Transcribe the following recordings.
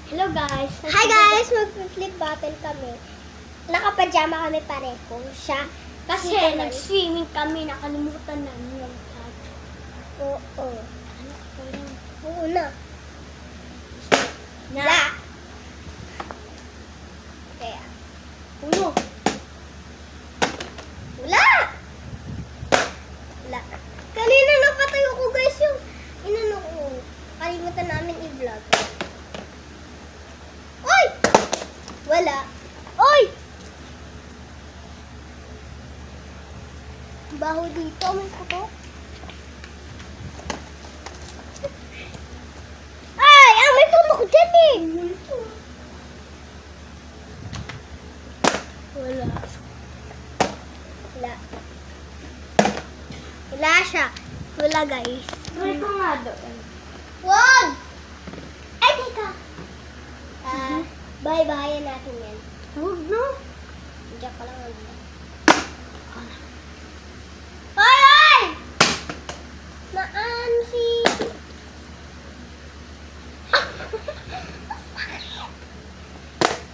Hello guys! Hi guys! Mag-flip bottle kami. Nakapajama kami pareho. Siya. Kasi Dito lang. nag-swimming kami, nakalimutan namin yung tag. Oo. Ano ko yun? Oo na. Na! La. Kaya. Uno! Wala! Wala. Kanina napatayo ko guys yung inano ko. Kalimutan namin i-vlog. Oy! Wala. Oy! Baho dito. May kuto. Ay! Ah, may tutok dyan eh! Wala. Wala. Wala siya. Wala guys. Try ko nga doon. Wag! Ay, teka. Bye-bye natin yan. Huwag na. Diyan ka lang. Hoy, hoy! Naan si...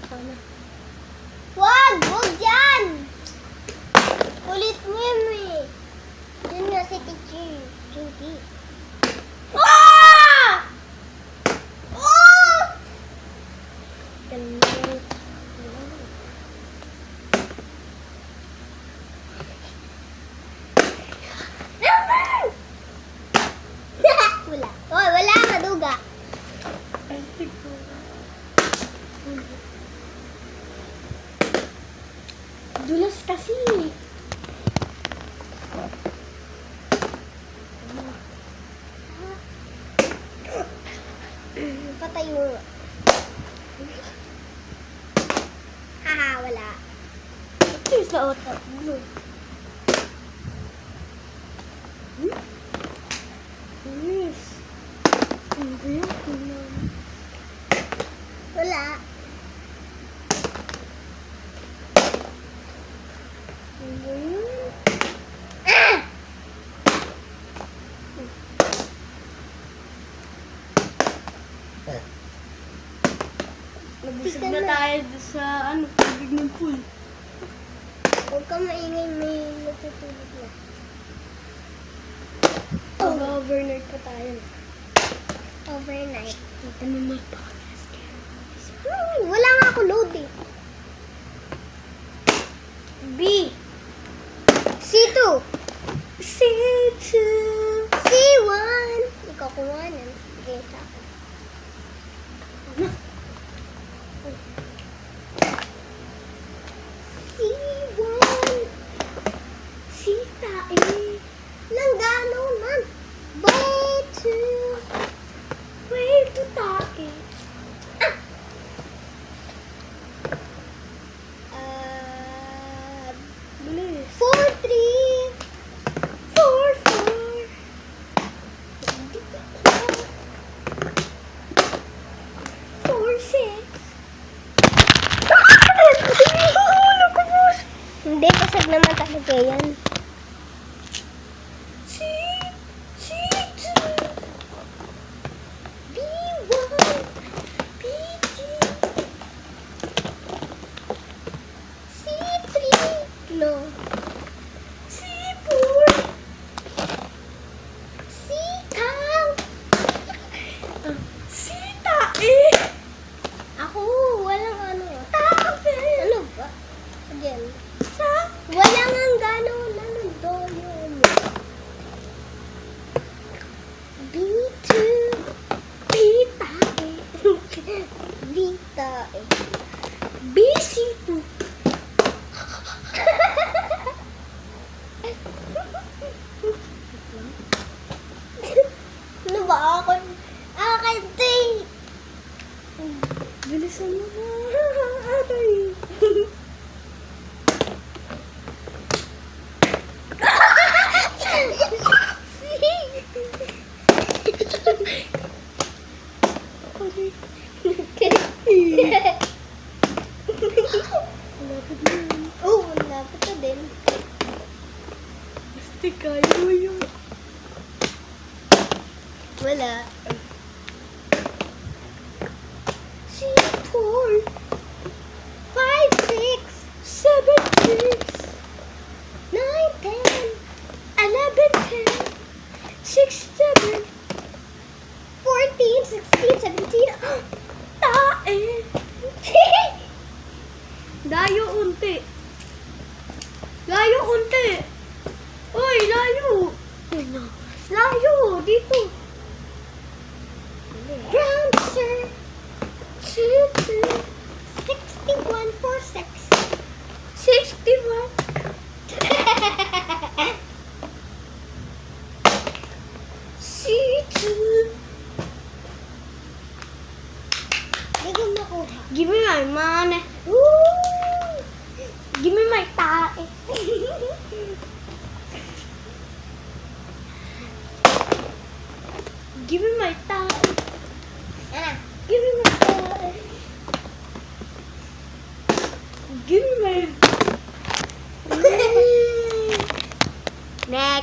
Sana. Wag! Wag dyan! Kulit mo yan eh. Diyan nga si teacher. Judy. Ah! Oh! Ganun. Wala. Hoy, wala ka, duga. Ay, tigo. Dulas kasi. Patayo. Haha, wala. Ito sa otak mo. Yes. Hindi. Wala. Ah! Nabusog Tika na na. tayo sa tubig ng pool. Huwag ka maingay, may natutulog na. Mag-overnight pa tayo. Overnight. Ito na may podcast. Wala nga ako load eh. B. C2. C2. C1. Ikaw kuha na. Sige, sa akin. C1. Sita eh. Langgano man. B2. Wait, ito tayo. Bilis. 4-3. 4-4. 4-6. Hindi, kasag naman talaga yan. C2. B1. B2. C3. No. C4. C-cow. Sita eh. Ako, walang ano. Tabi. Ano ba? Again. Sa Walang ang gano'n. Ano do yun? B2. Pita eh. Vita. BC2. Ano ba ako? Akin ting. Bilisan mo na. Aray. Aray. Malapit na yun. Oh, malapit na din. Basta kayo yung... Wala. Si 4, 5, 6, 7, 6, 9, 10, 11, 10, 6, 7, 14, 16, 17. tae. Layo unti. Layo unti. Uy, layo. Layo, dito. Round, sir. 61, 61, 46. 61. Hindi ko makuha. Give me my money. Woo! Give me my tae. Give me my tae. Ah, Give me my tae. Give me my... next.